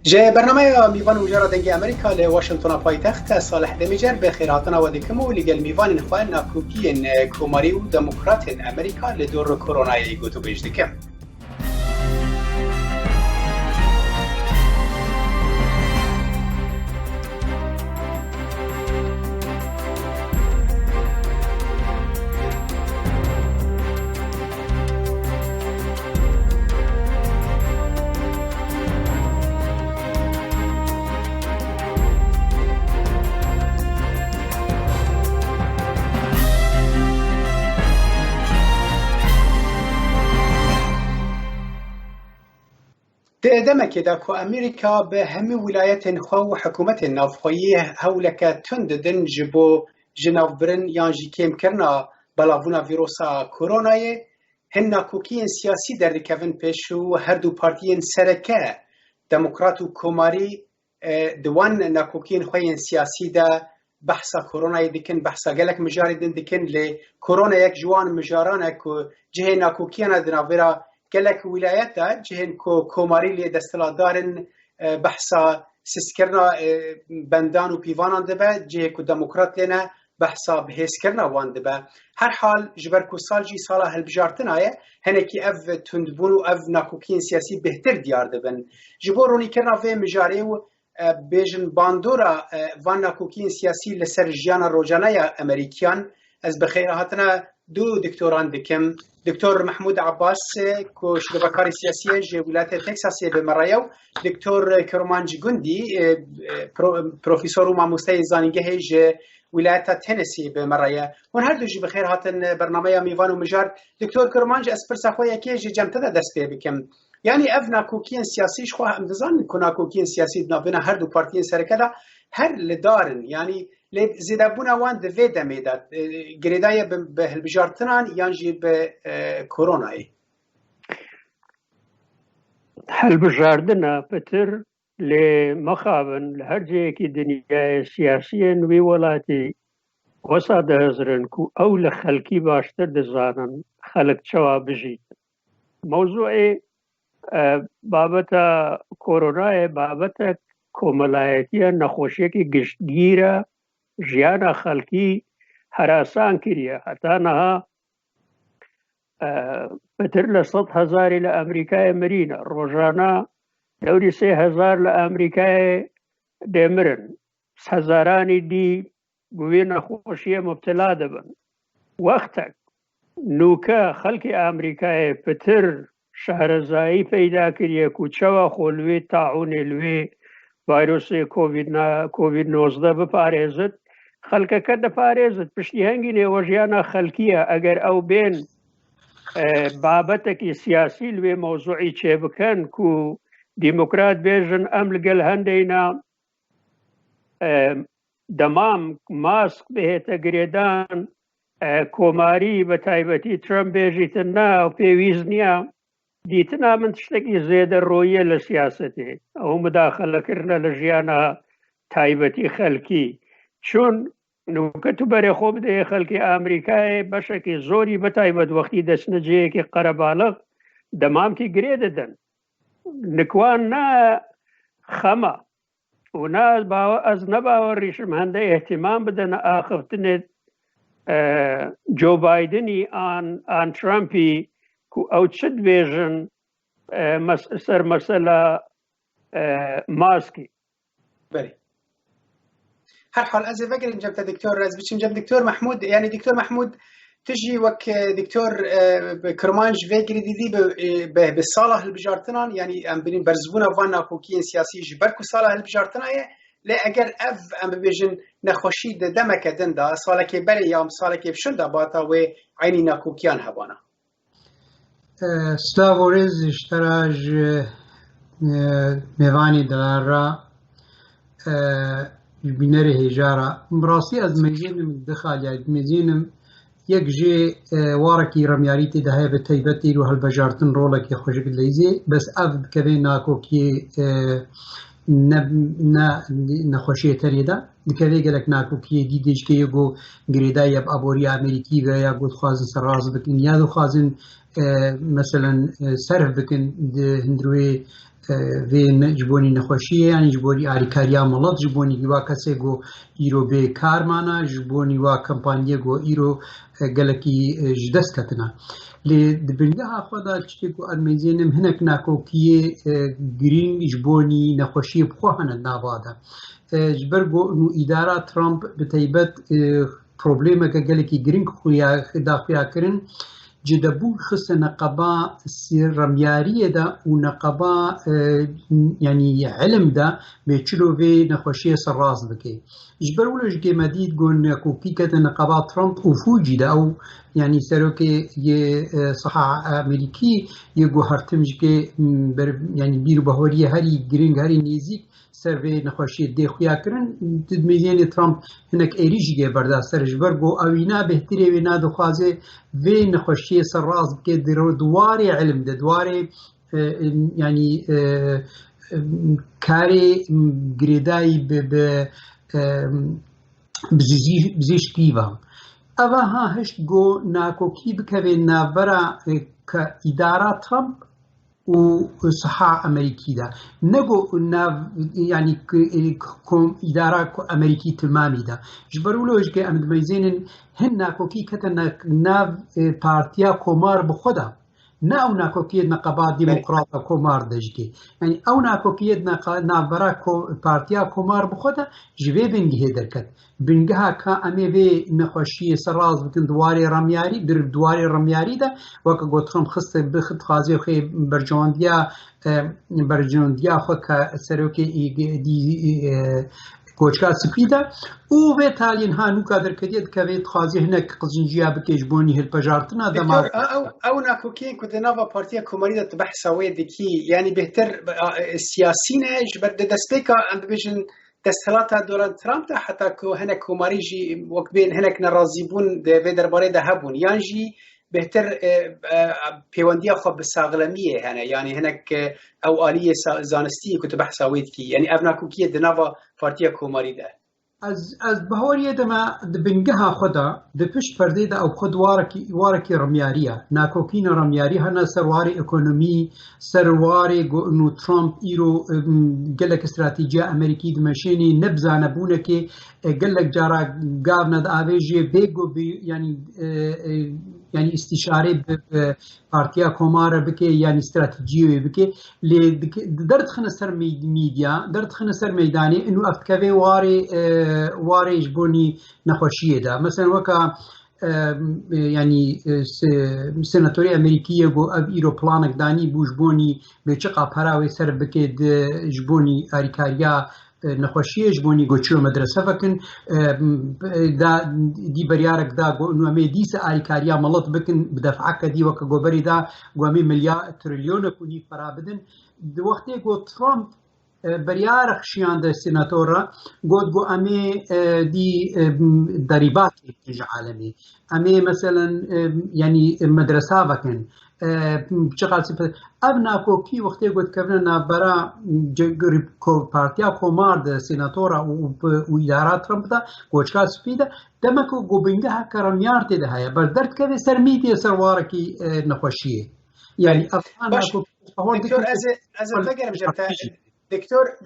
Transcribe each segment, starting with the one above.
جه برنامه میوان وجرا دنگ امریکا ل واشنطن پایتخت صالح دمیجر به خیراتنا و دکمو لگل میوان نخواه ناکوکی کوماری و دموکرات امریکا لدور کرونای گوتو بیش دکم. دمك داكو أمريكا بهم ولايات خو حكومة نافخوية هولك تند دنج بو جناف برن يانجي كيم كرنا بلاونا فيروسا كوروناي هن كوكين سياسي در كفن بيشو هردو بارتيين سركة ديمقراط وكوماري دوان ناكوكين خوين سياسي دا بحثا كورونا دكن بحثا قالك مجاردن دكن لكورونا يك جوان مجارانك جهة ناكوكينا دنافيرا گلک ولایت جهن کوماری لی دستلا دارن بحثا سسکرنا بندان و پیوانان دبه جه کو دموکرات لینا بحثا بهس کرنا وان دبه هر حال جبر کو سال جی سالا هلبجارتن آیه هنکی اف تندبون و اف ناکوکین سیاسی بهتر دیار دبن جبورونی کرنا و مجاری و بیجن باندورا وان ناکوکین سیاسی لسر جیانا روجانه امریکیان از بخیر هاتنا دو دکتوران دکم دکتور محمود عباس که شبکه سیاسی جه ولایت تکساس به مرایو دکتور کرمانج گندی پروفسور و ماموسته زانینگه جه ولایت تنسی به مرایو اون هر دو جی بخیر هاتن برنامه میوان و مجار دکتور کرمانج از پرسخوی که جه جمتده دست بکم یعنی اف ناکوکین سیاسیش خواه امدزان که ناکوکین سیاسی نابینا هر دو پارتیین سرکده هر لدارن یعنی زیدابونا وان دوی دمیداد گریدای به هلبجارتنان یانجی به کرونایی هلبجاردنا پتر لمخابن لهر جایی که دنیای سیاسی وی ولاتی وساده هزرن کو اول خلکی باشتر دزانن خلق چوا بجید موضوع بابت کرونای بابت کوملایتی نخوشی که گشتگیره جیانا خلکی حراسان کریه حتی نها بتر ل100,000 لامریکای مرینه روزانه دوری 3,000 لامریکای دمرن هزارانی دی گوی نخوشی مبتلا دبن وقتک نوکه خلک امریکای بتر شهرزایی پیدا کریه کوچوا خلوی طاعون الوی ویروس کووید 19 بپارێزت خەڵکەکە دەپارێزت پشتی هەنگی نێوەژیانە خەڵکیە ئەگەر ئەو بێن بابەتێکی سیاسی لێ مەوزوعی چێ بکەن و دیموکرات بێژن ئەم لەگەڵ هەندێکنا دەمام ماسک بهێتە گرێدان کۆماری بە تایبەتی ترەمپ بێژیتن نا پێویست نییە دیتنا من تشتێکی زێدە ڕۆیە لە سیاسەتێ ئەو مداخەلەکردنە لە ژیانە تایبەتی خەڵکی چون نوکە تو بەرێ خۆ بدەیە خەڵکی ئامریکای بەشێکی زۆری بەتایبەت وەختی دەچنە جەیەکی قەرەباڵغ دەمامکی گرێ دەدەن نکوان نا خەمە و نا ئەز نەباوەڕیشم هەندەی احتیمام بدەنە ئاخفتنێت جۆ بایدنی ئان ترەمپی کو او چد بیژن سر مسئله ماسکی بله هر حال از وقتی جنب دکتر از بیشتر جنب دکتر محمود یعنی دکتر محمود تجي وك دكتور كرمانج فيجري دي بصالح البجارتنان يعني ام بين برزبونا فانا كوكين سياسي جبركو صالح البجارتنايه لا اگر اف ام بيجن نخوشي دمك دندا صالك بلي يوم صالك بشندا باتا و عيني ناكوكيان هبانا ستاورز اشتراج میوانی دلارا بینره هجارا مراسی از مزینم دخالیت مزینم یک جه وارکی رمیاریتی ده به تایبتی رو هالبجارتن رولکی خوشک لیزی بس اف کبه ناکو کی نخوشی تریده دکوی گلک ناکو کی دیدش که یکو گریده یب ابوری امریکی و یا گود خوازن سراز بکن یا دو خوازن مثلا صرف بکن ده هندروی وێ جبۆنی نەخۆشیە ینی جبۆنی ئاریکاریا مەڵەت جبۆنی وا کەسێک گۆ ئیرۆ بێ کارمانە جبۆنی وا کەمپانیە گۆ ئیرۆ گەلکی دەست کەتنە لێ دبنگەها خۆدا شتێک و ئەرمێزێنم هەنێک ناکۆکیە گرنگ جبۆنی نەخۆشیە بخۆ هەنە ناوادا جبەر بۆ ئیدارا ترامپ بتەیبەت پرۆبلێمەکە گەلێکی گرنگ داخویاکردن جدەبوو خستە نەقەبا ڕەمیاریەدا و نەقەبا ینی علمدا بێچلۆڤێ نەخۆشیە سەرڕاست بکەی ژبەر ولەش گێمەدیت گۆن نەکۆکی کەتە نەقەبا ترامپ و فوجیدا ئەو ینی سەرۆکێ سەحا ئەمریکی یەگۆ هەرتمژگێ ینی بیر و بەهۆریە هەری گرنگ هەری نێزیک سەرێ نەخۆشیە دێخویاکردن دمێزیێنی ترامپ هەنێک ئێریژگێ بەردا سەرژبەر بۆ ئەوینا بهترێ وێ نادخوازێ وێ نەخۆشیە سەرڕاست بکێ دوارێ علم دە دوارێ ینی کارێ گرێدایی بزیشکیڤە ئەوە ها هەشت گۆ ناکۆکی بکەوێ ناڤەرە کە ئیدارا ترامپ و سەحا ئەمریکیدا نەگۆ ینی ئیدارا ئەمریکی تمامیدا ژبەر ولۆژگە ئەم دمەیزێنن هەن ناکۆکی کەتە ناو پارتیا کۆمار بخۆدا نا ئەو ناکۆکیت نەقەبا دیموکراتە کۆمار دەژگێ ینی ئەو ناکۆکیت ناڤەرە پارتیا کۆمار بخۆدا ژێ بنگی هێ دەرکەت بنگەها کە ئەمێ بێ نەخۆشیە سەرڕاست بکەن دوارێ ڕەمیاری دوارێ ڕەمیاریدا وەکە گۆتخۆم خستە بخت خازێ خێ بەرجۆندیا خۆ کە سەرۆکێ کۆچکات سپیدا و بێ تالین هانووکە دەرکەدێت کە بێت خوازی هەنێک قزنجیا بکەش بۆنی هەلپەژارتنا دەما ئەو ناکۆکیین کو دەناوە پارتیە کۆماریدا بەحساوەیە دکی ینی بهتر سیاسینەش بەردە دەستپێکە ئەم ببێژن دەستهڵاتە دۆنالد ترامپدا حتا هەنێک کۆماریژی وەک بێن هەنێک نەڕازیبوون دەبێ دەربارەیدا هەبوون یانژی بهتر پەیوەندیە خۆ بساغلەمیە هەنە ینی هەنێک ئەو ئالیە زانستی کو بەحساوەیەکی ینی ئەو ناکۆکیە دەناوە پارتیە کۆماریدا ئەس بەهۆریە دەما بنگەها خۆدا دەپشت پەردەیدا ئەو خۆ وارێکی ڕەمیاریە ناکۆکینە ڕەمیاری هەنە سەرواری ئەکۆنۆمی سەروارێ گۆن و ترامپ ئیرۆ گەلێک استراتیجیا ئەمریکی دمەشێنی نەبزانە بوونەکێ گەلێک جارا گاونەد ئاوێژێ بێگۆ ینی استیشارێ پارتیا کۆمارە بکێ ینی استراتیجیوێ بکێ لێ دەردخنە سەر میدیا دەردخنە سەر مەیدانی ئەنو ئەفتکەوێ وارێژ بۆنی نەخۆشیەدا مەسەن وەکە ینی سنەتۆری ئەمریکیە بۆ ئەو ئیرۆپلانێکدانی بووش بۆنی بێچقا پەراوی سەر بکێت ji بۆنی ئاریکاریا نەخۆشیەش بۆنی گۆچیۆ مەدرسە بکن دی بەریارێکدا نوێ دیسە ئاریکاریا مەڵەت بکن بدەفعکە دی وەکە گۆبەریدا گوێمی ملیار تریلیۆنە کونی فەرا بدن وەختێ گۆ ترامپ بەریارە خشیاندە سیناتۆرە گۆت بۆ ئەمێ دی دەریباتی عالەمی ئەمێ مەسەلەن ینی مەدرسا بکەن ئەم ناکۆکی وەختێ گوتکردنە نابەرە پارتیا کۆماردە سیناتۆرە و ئیدارا ترامپدا گۆچکات سپیدە دەمەکە گۆبنگەها کە ڕەمیار تێدا هەیە بەر دەردکەوێ سەر میدیە سەروارێکی نەخۆشیە یعنی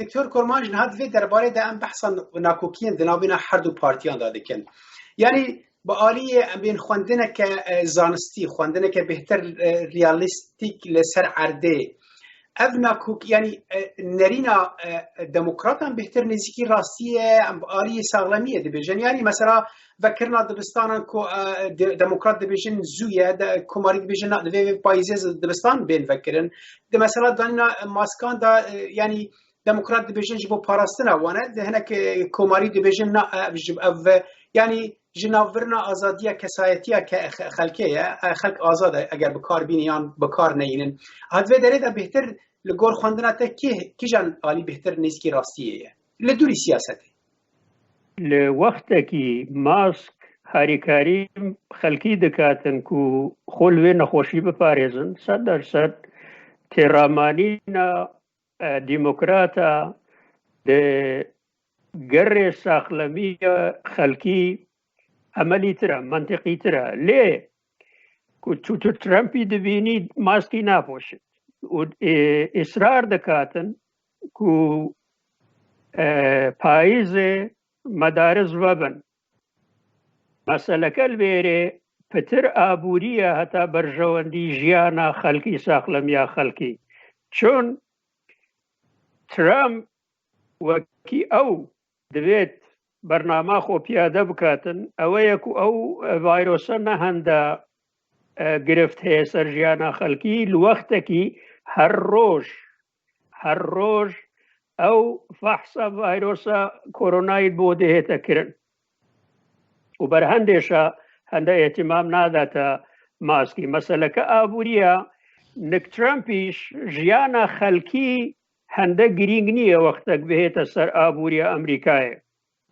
دکتۆر کۆرمانج نهات vê derbarê de em behsan nakokiyên di navbîna her du partiyan da dikin yanî bi aliyê em bên xwendineke zanistî xwendineke bêhtir realîstîk li ser erdê ev nakok yanî nerîna demokratan bêhtir nêzîkî rastiyê em bi aliyê saxlemiyê dibêjin yanî mesela vekirina dibistanan ku demokrat dibêjin zû ye komarî dibêjin divê payîzê dibistan bên vekirin di mesela danîna maskan da yanî demokrat dibêjin ji bo parastina wan e hinek komarî dibêjin ev yanî ji navbirina azadiya kesayetiya xelkê ye xelk azad e eger bi kar bînin yan bi kar neyînin hat vê derê de bêhtir li gor xwendina te kîjan alî bêhtir nêzîkî rastiyê ye li dûrî siyasetê li wextekî mask harîkarî xelkî dikatin ku xwe li wê nexweşî biparêzin 100% têramanîna دیموکراتا د گەڕێ ساخلەمیە خەلکی ئەمەلی ترە منطقی ترە لێ تو ترەمپی دبینی ماسکی ناپۆشت ئیسرار دەکاتن و پاییزێ مەدارس ببن مەسەلەکە لێرێ پتر ئابووریە هەتا بەرژەوەندی ژیانە خەڵکی ساخلەمیا خەڵکی چۆن ترامپ وەکی ئەو دەبێت بەرنامە خۆ پیادە بکاتن ئەوەیەک و ئەو ڤایرۆسە نەهەندە گرفت هەیە سەر ژیانە خەڵکی لوەختێکی هەر ڕۆژ ئەو فەحسە ڤایرۆسە کۆرۆنایت بۆ دەهێتە کردن و بەرهەندێشە هەندە ئێتیمام ناداتە ماسکی مەسەلەکە ئابووریە نک ترامپیش ژیانە خەڵکی هەندە گرنگ نییە وەختێک بهێتە سەر ئابووریە ئەمریکایە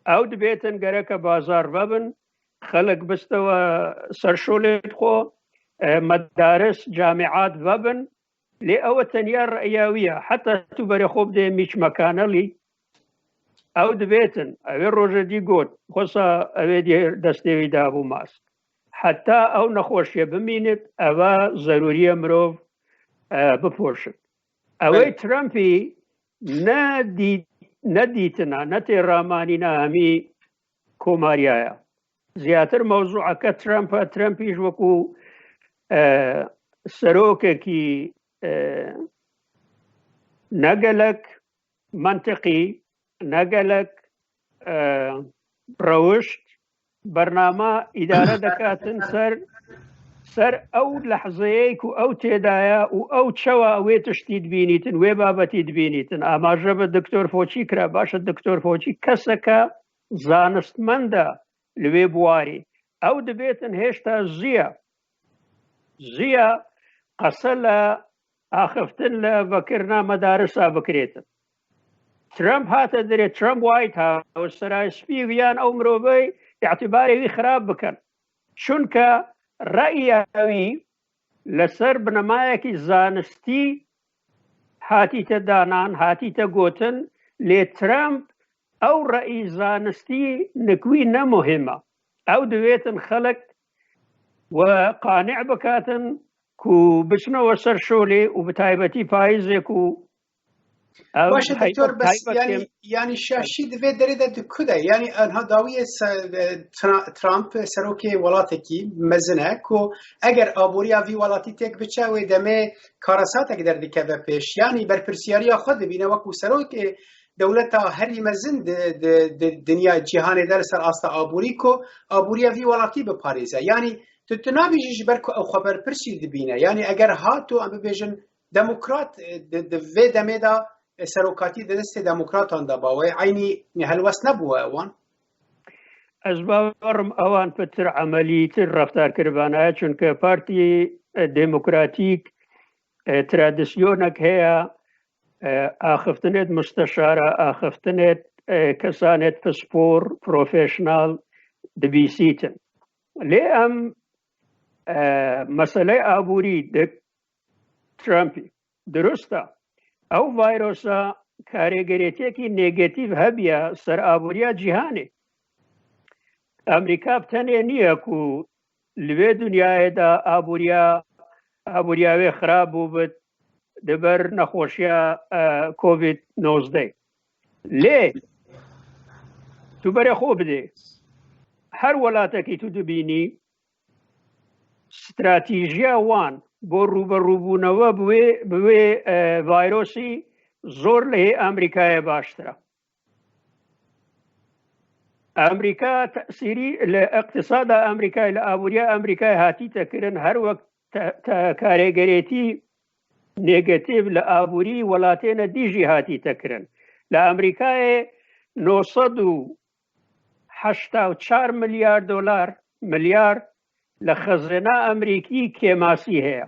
ئەو دەبێتن گەرەکە بازار ببن خەڵک بستەوە سەرشۆلێت خۆ مەدارس جامعات ببن لێ ئەوە تەنیا ڕەیاویە حتا تو بەرە خۆ بدێ میچ مەکانەڵی ئەو دەبێتن ئەوێ ڕۆژە دی گۆت خۆسا ئەوێ دەستێوی دابوو ماست حتا ئەو نەخۆشیە بمینێت ئەوە ضروریە مرۆڤ بپۆشت ئەوەی ترامپی نەدیتنە نەتێڕامانی ناهەمی کۆماریایە زیاتر مەوزوعەکە ترامپیش وەکو سەرۆکێکی نەگەلک منطقی نەگەلک ڕەوشت بەرنامە ئیدارە دەکاتن سەر ئەو لەحزەیەک و ئەو تێدایە و ئەو چەوە ئەوێ تشتی دبینیتن وێ بابەتی دبینیتن ئاماژە بە دکتۆر فۆچی کرا باشە دکتۆر فۆچی کەسەکە زانستمەندە لەوێ بواری ئەو دەبێتن هێشتا زیە قەسە لە ئاخفتن لە بەکردنا مەدارسا بکرێتن ترامپ هاتە دەرێت ترامپ وایت هاوس سەرای سپی ویان ئەو مرۆڤەی اعتیبارێکی خراپ بکەن چونکە ڕەئیاوی لەسەر بنەمایەکی زانستی هاتیتە دانان هاتیتە گوتن لێ ترامپ ئەو ڕەئی زانستی نکوی نەمهمە ئەو دەوێتن خەڵک و قانع بکاتن و بچنەوە سەر شۆلێ و بەتایبەتی پاییزێک و باشە دکتۆر بەس ینی شاشی دەبێت دەرێدا دکودە ینی ئەنها داویە ترامپ سەرۆکی وڵاتێکی مەزنە و ئەگەر ئابووریا ڤی وڵاتی تێک بچاوێ دەمێ کارەساتێک دەردیکە بە پێش ینی بەرپرسیاریە خۆ دەبینە وەکو سەرۆکی دەولەتە هەری مەزن دنیا جیهانێ دەر سەر ئاستا ئابووری و ئابووریا ڤی وڵاتی بپارێزە ینی تو نابیژیش بەرکو ئەو خەبەرپرسی دبینە ینی ئەگەر هاتو ئەم ببێژن دەموکرات vê demê da serokatî di destê demokratan da bawe aynî helwest nebûye ewan ez bawerim ewan pitir emelîtir reftarkiribane çunke Partiyê Demokratîk tradisyonek heye axiftinê müsteşara axiftinê kesanê pispor profesyonel dibîsîtin lê em meselê aborî di Trumpî درسته ئەو ڤایرۆسە کارێگەرێتێکی نێگەتیڤ هەبیە سەر ئابووریا جیهانێ ئەمریکا بتەنێ نییە و لەوێ دنیایەدا ئابووریاوێ خراپ بوو بێت دەبەر نەخۆشیە کۆڤید 19 لێ تو بەرێ خۆ بدێ هەر وڵاتێکی تو دبینی ستراتیژیا وان بۆ ڕوبەڕووبوونەوە بوێ ڤایرۆسی زۆر لە هێ ئەمریکایە باشترە ئەمریکا تەسیری لە ئەقتصادا ئەمریکای لە ئابووریا ئەمریکای هاتیتەکردن هەر وەک کارێگەرێتی نێگەتیڤ لە ئابووری وڵاتێنە دیژی هاتیتەکردن لە ئەمریکایە 984 ملیار دۆلار ملیار لە خەزانە ئەمریکی کێماسی هەیە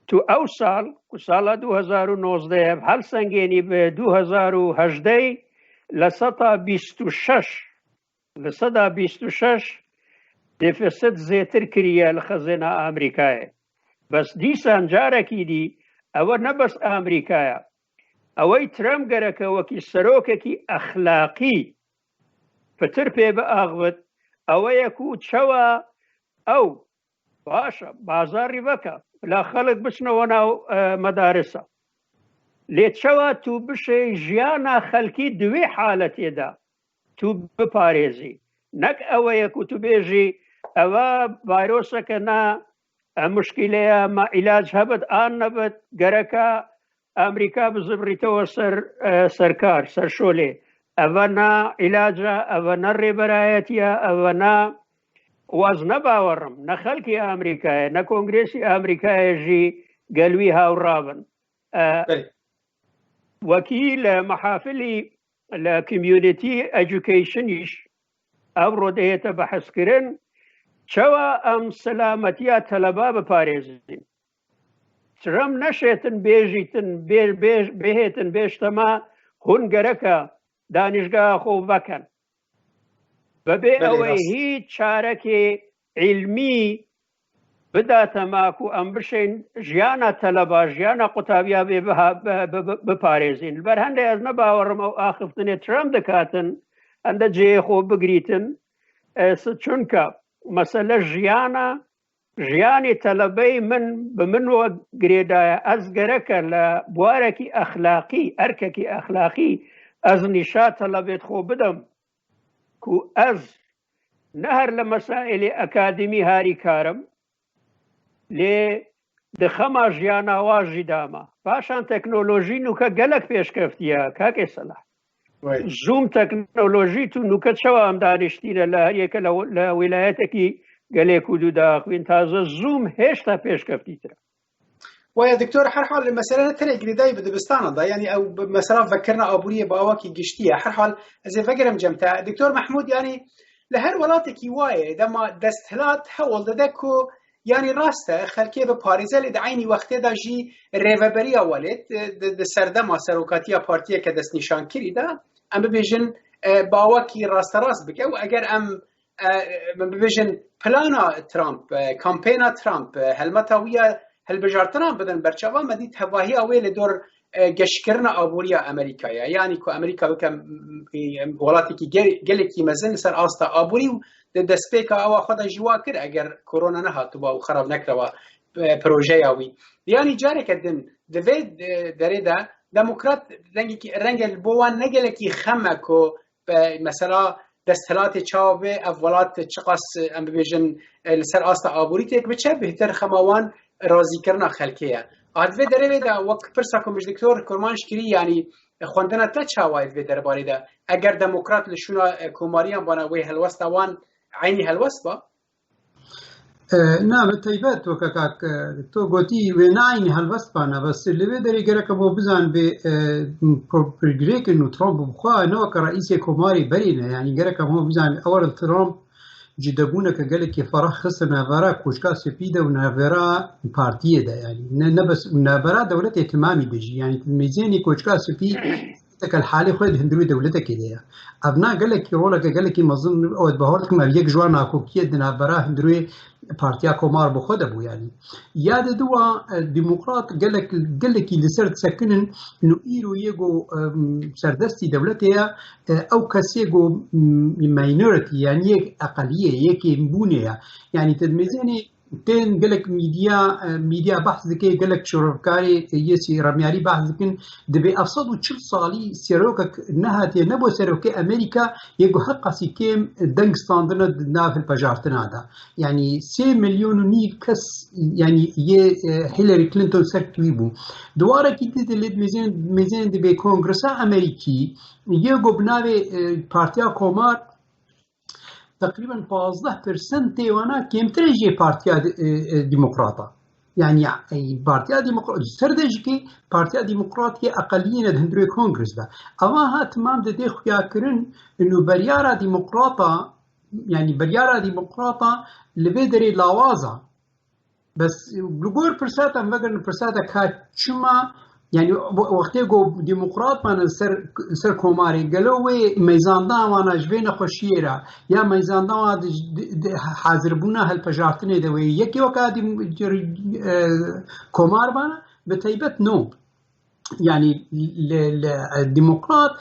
تو ئەو ساڵ ساڵە 2019 هەڵ سەنگێنی بە 2018 لە 126 دێفست زێتر کریە لە خەزانە ئەمریکایە بەس دیسان جارێکی دی ئەوە نەبەس ئەمریکایە ئەوەی ترامپ گەرەکە وەکی سەرۆکێکی ئەخلاقی پتر پێ بە ئاغوت ئەوەیەک و چەوە ئەو باشە بازاری بکە لا خەڵک بچنەوە ناو مەدارسە لێچەوە تو بشێ ژیانە خەلکی دوێ حالەتێدا تو بپارێزی نەک ئەوەیە و تو بێژی ئەوە ڤایرۆسەکە نا مشکلەیە ما عیلاج هەبت ئان نەبێت گەرەکە ئەمریکا بزبڕیتەوە سەرکار سەرشۆلێ ئەوە نا عیلاجە ئەوە نە ڕێبەرایەتیە ئەوە نا واز نەباوەڕم نە خەڵکی ئەمریکایە نە کۆنگرێسی ئەمریکایەژی گەلوی هاوڕابن وەکی لە مەحافلی لە کمیونیتی ئەجوکیشنیش ئەمڕۆ دەهێتە بەحەسکردن چەوە ئەم سەلامەتیە تەلەبا بپارێزین سرم نەشێتن بێژیتن بهێتن بێشتەما هونگەرەکە دانیشگا خۆ بکەن بەبێ ئەوەی هیچ چارەکێ علمی بداتە ماک و ئەم بشین ژیانە تەلەبا ژیانە قوتابیا بێ بپارێزین بەر هەندێک ئەز نەباوەڕم ئەو ئاخفتنێ ترەم دەکاتن هەندە جێ خۆ بگریتن چونکە مەسەلە ژیانە ژیانی تەلەبەی من بە منوە گرێدایە ئەس گەرەکە لە بوارێکی ئەخلاقی ئەرکێکی ئەخلاقی ئەز نیشا تەلەبێت خۆ بدەم و ئەز نەهەر لە مەسائلی ئەکادمی هاری کارم لێ دخەما ژیانە واژی داما پاشان تەکنۆلۆژی نوکە گەلک پێشکەفتیە کاکێ سەلاح زوم تەکنۆلۆژی تو نوکە چەوە ئەم دانیشتینە لە هەریەکە لە ویلایەتێکی گەلێک و دووداخوین تازە زوم هێشتا پێشکەفتیترە وایە دکتۆر هەر حال مەسەلە تەرێک گرێدای بە دەبستانەدا یعنی ئەو مەسەلا فەکردنە ئابووریە باوەکی گشتیە هەر حال ئەزێ فەگەرم جەمتە دکتۆر محمود ینی لە هەر وڵاتێکی وایە دەما دەستهلات هەوڵ دەدەک و ینی ڕاستە خەلکێ بە پارێزە لێ دەعینی وەختێدا ژی ڕێڤەبەریە وەلێت سەردەما سەرۆکاتیە پارتیە کە دەستنیشان کردیدا ئەم ببێژن باوەکی ڕاستەڕاست بکە و ئەگەر ئەم ببێژن پلانە ترامپ کامپێنە ترامپ هەلمەتە ویە هەلبژارتنان بدەن بەرچەوە مەدیت هەواهی ئەوێ لە دۆر گەشتکردنە ئابووریە ئەمریکایە یعنی کو ئەمریکا بکەم وڵاتێکی گەلێکی مەزن سەر ئاستا ئابووری و دەستپێکە ئەوە خۆدا ژیوا کرد ئەگەر کۆرۆنا نەهاتووە و خەراب نەکرەوە پرۆژەیەوی یعنی جارێکە دن دەوێت دەرێدا دەموکرات ڕەنگە بۆوان نەگەلێکی خەمە کۆ مەسەلا دەستهلاتی چاوێ ئەف وڵات چقاس ئەم ببێژن لەسەر ئاستا ئابووری تێک بچە بهتر خەماوان رازیکردنا خەلکەیە ئادوێ دەرەوێدا وەک پرسا کۆمش دکتۆر کورمانشکری ینی خوێندنە تا چاوایت بێ دەربارەیدا ئەگەر دەموکرات لە شوونە کۆماریان بانە وێ هەلوەستاوان عینی هەلوەست بە نا بەتایبەت وەکە کاک تۆ گوتی وێناینی هەلوەستپانە بەس لەوێ دەریگەرەکە بۆ بزان بێ پرگرێکن و ترۆمپ بخواەوە کە ڕئیسێ کۆماری بەرینە ینی گەرەکە بۆ بزان ئەوە ترۆمپ جدەبوونەکە گەلێکی فەڕەخ خستە ناڤارا کۆچکا سپیدە و ناڤێرا پارتیەدا ینی نەبەس نابەرا دەولەت ئێتمامی دەژی ینی میزێنی کۆچکا سپید تەکەل حالی خۆی هەندروی دەولەتێکی دەیە ئەبنا گەلێکی ڕۆڵەکە گەلێکی مەزن ئەوت بەهۆڵکمە یەک جوان ناکۆکیە دنابەرا هەندروی پارتیا کۆمار بۆ خۆ دەبوو ینی یادە دووە دیموکرات گەلێکی لەسەر سەکنن و ئیر و یەگۆ سەردەستی دەولەتەیە ئەو کەسێک و ماینۆرەتی یانی یەک ئەقەلیە یەکێ بوونەیە ینی تدمێزێنی تێن گەلک میدیا بەحث دەکەی گەلک شۆڕکاری یەسی ڕەمیاری بەحث دەکەن دەبێ 140 ساڵی سێرۆکە نەهاتێ نەبوو سەرۆکەی ئەمریکا یەکگو حەقەسی کێم دەنگستاندنە ناو هەلبەژارتنادا ینی 3.5 ملیۆن کەس ینی هیلاری کلینتۆن سەرکوی بوو دوارێکی دیدە لێت مێزێن دەبێ کۆنگرسا ئەمریکی یەکگو بناوێ پارتیا کۆمار تقريبا 15% تيوانا كيمتر جي بارتيا ديمقراطة يعني بارتيا ديمقراطية سردجكي بارتيا ديمقراطية أقلية هندروي كونغرس ده أما ها تمام ده خويا كرن إنه بريارة ديمقراطة يعني بريارة ديمقراطة لبدري لاوازا بس بلغور برساتا مغرن برساتا كاتشما يعني وقتی گو دموکرات من سر کماری گلوی میزاندان وانا جبین خوشیرا یا میزاندان وانا حاضر بونا هل پجارتنه دوی یکی وقت کمار بانا به تایبت نو يعني الديمقراط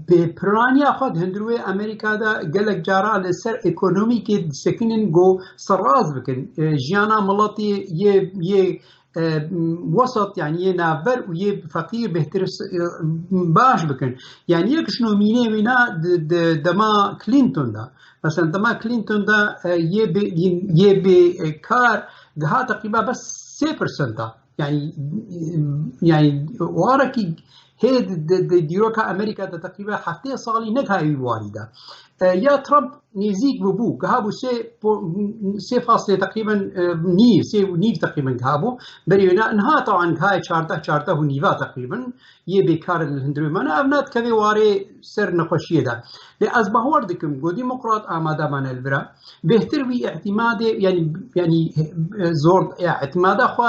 ببرانيا خود هندروي امريكا دا قالك جارا لسر ايكونوميكي سكنين جو سراز بكن جيانا ملاتي يه وسط يعني نافر ويا فقير بهتر باش بكن يعني يك شنو ميني وينا دما كلينتون دا مثلا دما كلينتون دا يبي كار ده تقريبا بس 6% دا يعني واركي هيد ديروكا امريكا دا تقريبا حتى صالي نكاي وارده يا ترامب نزيك ببو كهابو سي فاصلة تقريبا نيف تقريبا كهابو بريونا انها طبعا هاي شارته ونيفا تقريبا يبكار الهندرومانا ابنات كذي واري سر نقشيه ده لأزبه وردكم جو ديمقراط آماده من البرا بهتر وي اعتماد يعني زور اعتماد اخوا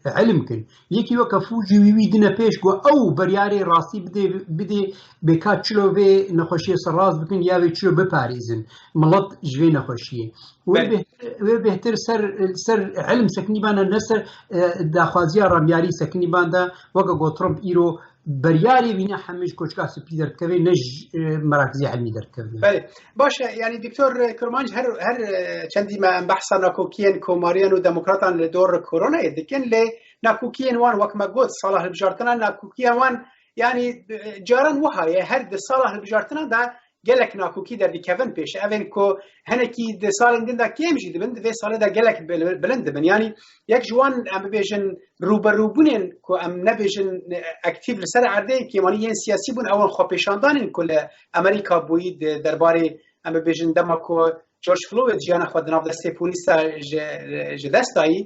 العلم كن يكي وكفوجي وي دنا بيش جو او برياري راسي بدي بكاتشلو في نقشيه سراز بكن يا تشلو بباريزن ملط جوي نقشيه وبهتر سر علم سكني بان النسر داخوازيا رمياري سكني بان دا وكا ترامب ايرو برياري بينا حمش كوشكا سبي دركبي نج مراكزي علمي دركبي. بله باشه يعني دكتور كرمانج هر چندی ما بحثا ناکوکین کوماریان و دموکراتان لدور کرونا يدكن ل ناکوکین وان وكما قلت صالح البجارتنا ناکوکین وان يعني جارن وهاي هر صالح البجارتنا دا گلک ناکوکی در دیکن پیش اون کو هنکی د سال دین دا کیم جید بند و سال دا گلک بلند بن یعنی یک جوان ام بیژن روبرو کو ام نبیژن اکتیو لسر عرده کی مانی ین سیاسی بون اون خو پیشاندان کل امریکا بوید درباره ام بیژن دما کو جورج فلوید جانا خود ناف دسته پلیس ج دستایی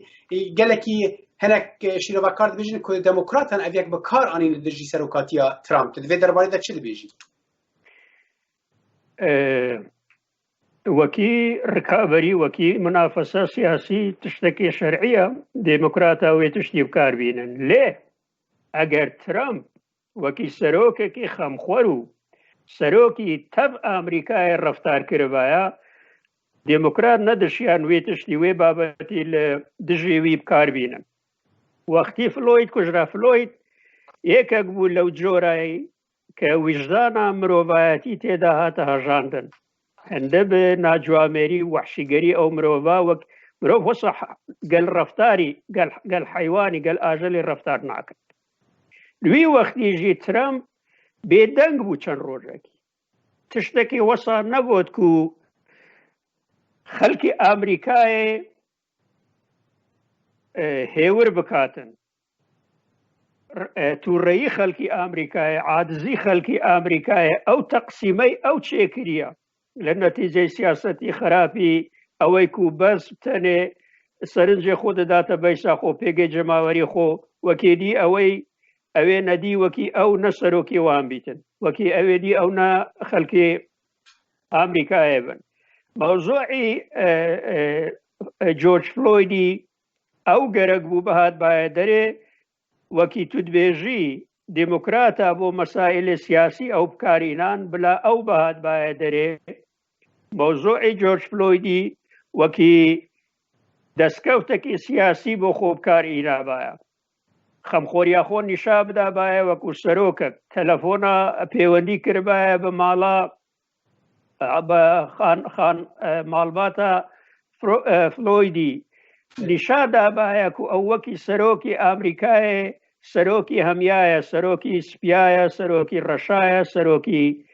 گلکی هنک شینو کارت بیژن کو دموکراتن اویک به کار انین درجی سروکاتیا ترامپ د درباره دا چی بیژی وكي ركابري وكي منافسة سياسي تشتكي شرعية ديمقراطة ويتشتي بكاربين ليه اگر ترامب وكي سروكي كي خمخورو سروكي تب امريكا رفتار كربايا ديمقراط ندشيان ويتشتي وي بابتي دجيوي بكاربين وقتي فلويد كجرا فلويد يك اقبول لو جوراي كوجدان مروفاتي تيدا هاتا هجاندن هندب ناجواميري وحشيقري او مروفا مروف وصح قال رفتاري قال حيواني قال اجلي رفتار ناكد لوي وقت يجي ترامب بيدنگ بو چن روجاكي تشتكي وصا نقود كو خلقي امريكاي هيور بكاتن توري خلقي امريكاي عادزي خلقي امريكاي او تقسيمي او تشيكريا لنتيجه سياستي خرابي او يكو بس تنه سرنج خود داتا بيسا خو بيجي جماوري خو وكيدي اوي ندي وكي او نصروكي وامبيتن وكي اوي دي او نا خلقي امريكاي بن موضوعي جورج فلويدي او قرق بو بهاد بايدري وكي تدبيجي ديمقراطا بو مسائل سياسي او بكارينان بلا او بهاد بايدري موضوع جورج فلويدي وكي دسكوتكي سياسي بو خوب كارينا بايا خمخوريا خون نشاب دا بايا وكو سروكك تلفونا بيوندي كربايا بمالا خان مالباتا فلويدي نشادا بايا كو اوكي سروكي امريكاي سروكي هميايا سروكي سبيايا سروكي رشايا سروكي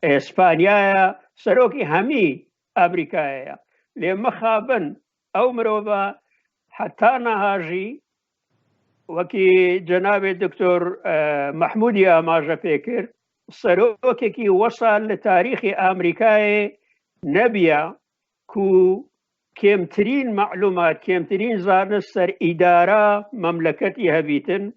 اسبانيايا سروكي همي امريكايا لمخابن او مروبا حتى نهاجي وكي جناب الدكتور محمودي اماجا فكر سروكي كي وصل لتاريخ امريكاي نبيا كو كيمترين معلومات كيمترين زانست سر إدارة مملكتي هبيتن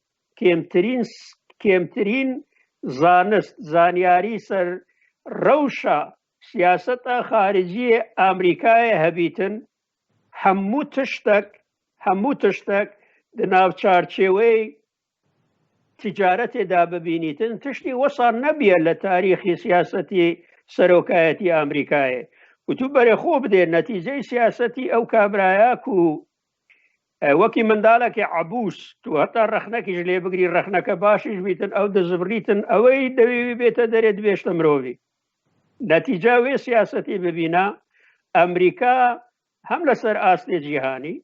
كيمترين زانست زانياري سر روشا سياسة خارجية أمريكاي هبيتن همو تشتك دناو چارچوي تجارة دا ببينيتن تشتي وصل نبيا لتاريخ سياسة سروكايتي أمريكاي وتبري خوب دي نتيجة سياستي او كابراياكو وكي من دالك عبوس تو حتى رخنك جلي بقري رخنك باشش بيتن او دزبريتن او اي دوي بيتا دريد بيش تمروفي نتيجة وي سياستي ببينا امريكا هم لسر آسل جيهاني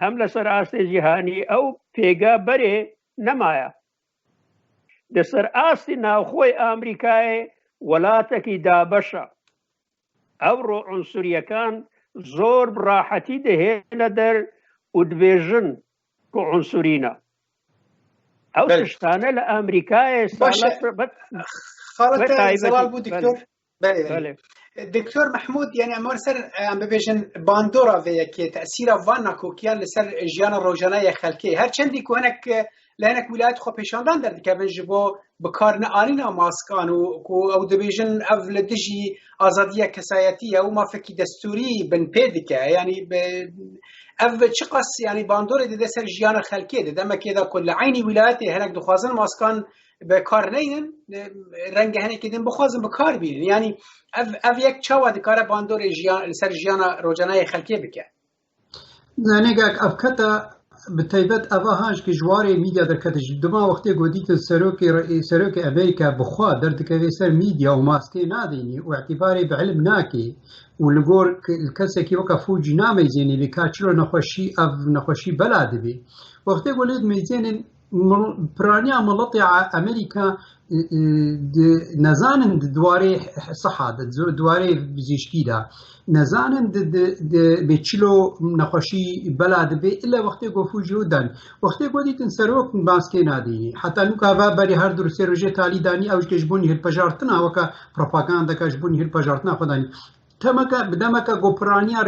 هەم لەسەر ئاستی جیهانی ئەو پێگا بەرێ نەمایە لەسەر ئاستی ناوخۆی ئامریکای وڵاتێکی دابەشە ئەوڕۆ عنسوریەکان زۆر بڕاحەتی دەهێنە دەر و دبێژن کە عنسورینە ئەو تشتانە لە ئەمریکای دکتۆر محمود یعنی ئەمە سەر ئەم ببێژن باندۆرا vەیەکێ تەسیرە ڤان ناکۆکیان لەسەر ژیانە ڕۆژانەیە خەلکێ هەرچەندی کوهەنێک لە هەنێک ویلایەت خۆ پێشاندان دەردەکەون ji بۆ بکارنەئانینا ماسکان و ئەو دەبێژن ئەv لە دژی ئازادیە کەسایەتیە و مافێکی دەستوری بن پێ دکە ینی ئەv چ قەس ینی باندۆرێ دەدە سەر ژیانە خەلکێ دەدەمەکێدا کول لە عینی ویلایەتێ هەنێک دخوازن ماسکان بەکار نەینن ڕەنگە هەنێکی دن بخوازن بەکار بینن ینی ئەv یەک چاوا دکارە باندۆرێ لەسەر ژیانە ڕۆژانەیە خەلکێ بکە زانێگاک ئەفکەتە بتایبەت ئەوە هاژکی ژوارێ میدیا دەکەتش دما وەختێ گۆدیتە سەرۆکی ئەمریکا بخوا دەردەکەوێ سەر میدیا و ماسکێ نادەینی و اعتیبارێ بەعلم ناکێ و لەگۆر کەسێکی وەکە فوجی نامەیزێنێ بێ کاچرۆ نەخۆشی ئەv نەخۆشی بەلا دەبێ وەختێ گۆلێت مەیزێنن پرانیا مڵەتی ئەمریکا نەزانن دوارێ سەحات دوارێ پزیشکیدا نەزانن بێچلۆ نەخۆشی بەلا دەبێ ئللا وەختێ گۆفوژی و دەن وەختێ گۆ دیتن سەرۆک باسکێ نادەینی حتا نوکاوا بەری هەر درسێ ڕۆژێ تالیدانی ئەوش بوونی هەرپەژارتنا وەکە پرۆپاگاندەکەش بوونی هەرپەژارتنا خۆدانی تەمەکە بدەمەکە گۆپرانیا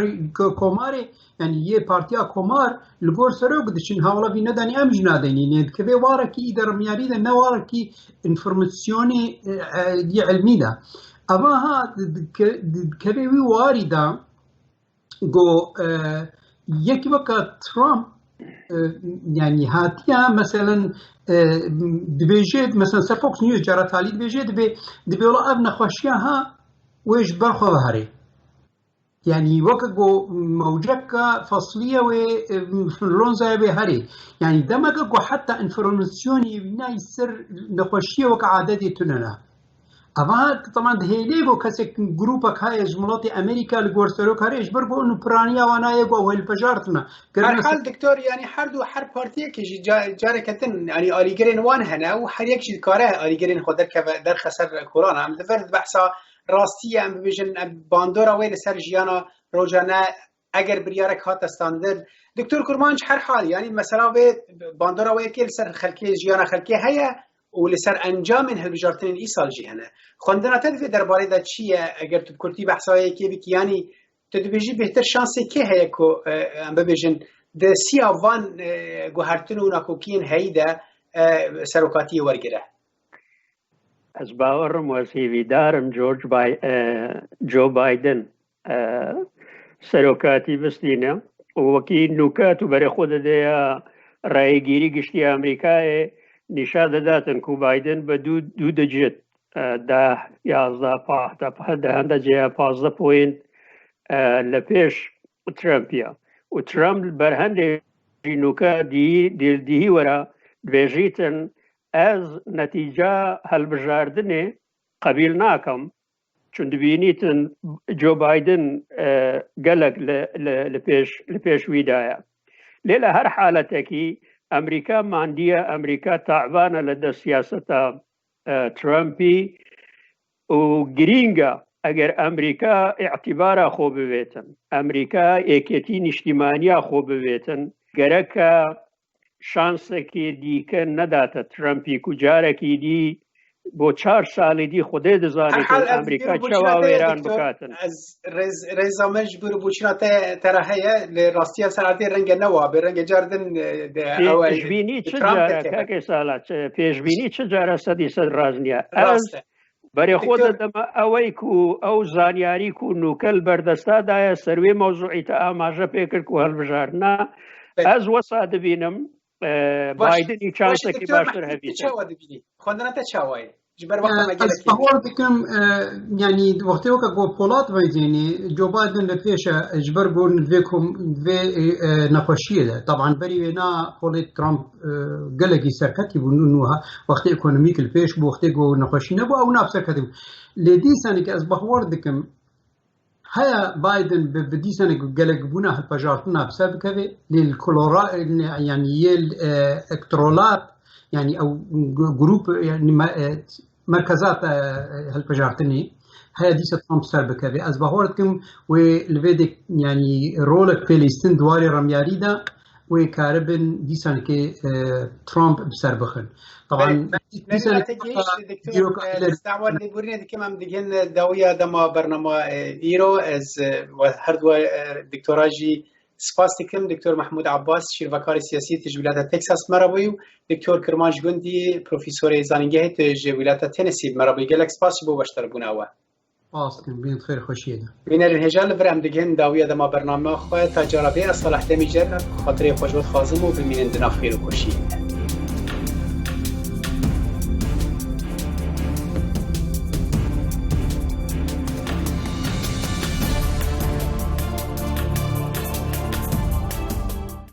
کۆمارێ ینی یە پارتیا کۆمار li gor serok diçin hawla vî nedanî em jî nadînî dikeve warekî dermiyarî de ne warekî informasyonê dî ilmî de eva ha dikeve wî warî da got yekî weka Trump yani hatiye meselen dibêje mesela ser Fox News cara talî dibêje dibe wala ev nexweşiya ha wê ji ber xwe veherê يعني وكا موجكا فصلية وفلونزا بهري يعني دمكا حتى انفورماسيوني بناي سر نخوشية وكا عادتي تننا اما طبعا هيليغو كسك جروبك هاي جملاتي امريكا لغورسروك هريش برغو انه برانيا وانا يغو والفجارتنا هل دكتور يعني حردو حر بارتيه كي جاركتن يعني اليجرين وان هنا وحر يكشي كاره اليجرين خدر در خسر كورونا ام دفرد بحثا راستیه ام ببیجن باندورا وی لسر جیانا روزانه اگر بریارک هات استاندرد دکتور کرمانج هر حال یعنی مثلا وی باندورا وی که لسر خلکی جیانا خلکی هيا و لسر انجام هالبجارتين ایسال جهنه خوندنا تدفي درباره دا چیه اگر تو بکرتی بحثایی که بکی یعنی تدبیجی بهتر شانسی که هيا کو ام ببیجن د سیاوان گوهرتن و ناکوکین هیدا سروکاتی ورگره از باورم وەسیوی دارم جۆ بایدن سەرۆکاتی بستینە وەکی نوکات و بەرە خۆ دەدەیە ڕایگیری گشتی ئەمریکایە نیشا دەداتن کو بایدن بە دوو دەجێت 15 پوینت لە پێش ترامپیە و ترامپ بەرهەندێکی نوکە دیهی وەرە دبێژیتن از نتیجه هەڵبژاردنێ قبیل ناکەم چون دبینیتن جۆ بایدن گەلک لە پێشویدایە لێ لە هەر حالەتێکی ئەمریکا ماندیە ئەمریکا تاعبانە لە دە سیاسەتە ترامپی و گرینگە ئەگەر ئەمریکا ئیعتیبارە خۆ ببێتن ئەمریکا یەکێتی نیشتیمانیا خۆ ببێتن گەرەکە شانسێکی دیکە نەداتە ترامپی و جارێکی دی بۆ 4 ساڵی دی خودێ دەزانێت ئەمریکا چاوا وێران بکاتن ڕێزا مەجبور بووچناتە تەرە هەیە لە ڕاستیە سەعاتێ ڕەنگە نەوە بێ ڕەنگە جاردن پێشبینی چ جارە کاکێ ساڵات پێشبینی چ جارە سەدی سەد ڕاز نییە بەرێ خۆ دەدەمە ئەوەی و ئەو زانیاری و نوکەل بەردەستادایە سەروێ مەوزوعیتە ئاماژە پێکرد و هەڵبژاردنا ئەز وەسا دەبینم بایدنی چانسێکی باشتر هەبێت خوێندنەتە چاوای باوەڕ دەکەم ینی وەختەوەکە گۆ پۆڵات وەیزێنێ جۆ بایدن لە پێشە ژبەر بۆ دوێ نەخۆشیەدە تەبعاً بەری وێنا پۆڵی ترامپ گەلێکی سەرکەتی بوون و وەختی ئیکۆنۆمیک پێش بۆ وەختێک گۆ نەخۆشی نەبوو ئەو ناف سەرکەتی بوو لێ دیسانی کە ئەس باوەڕ دەکەم هيا بايدن بدي سنة قلق بونا هالبجارتنا بسبب كذا للكولورا يعني الكترولات يعني أو جروب يعني مركزات هالبجارتني هيا دي سترامب سبب كذا أزبهورتكم والفيدك يعني رولك فلسطين دواري رمياري دا وكاربن دي سنة كي ترامب بسربخن طبعا دي سنة دكتور استعوال دبورين كمان دقين داوية دما برنامج إيرو از هردو دكتوراجي سپاسیکم دکتر محمود عباس شیروکار سیاسی تجویلات تکساس مرابوی دکتر کرمانش گوندی پروفیسور زانینگه تجویلات تنسی مرابوی گلک سپاسی بو باشتر بوناوا آسکن بین خیر خوشیده بینر هجال برام دگن داویه دما برنامه خو تا جرابه صلاح دمی جر خاطر خوشبخت خازم و بمینن دنا خیر و خوشی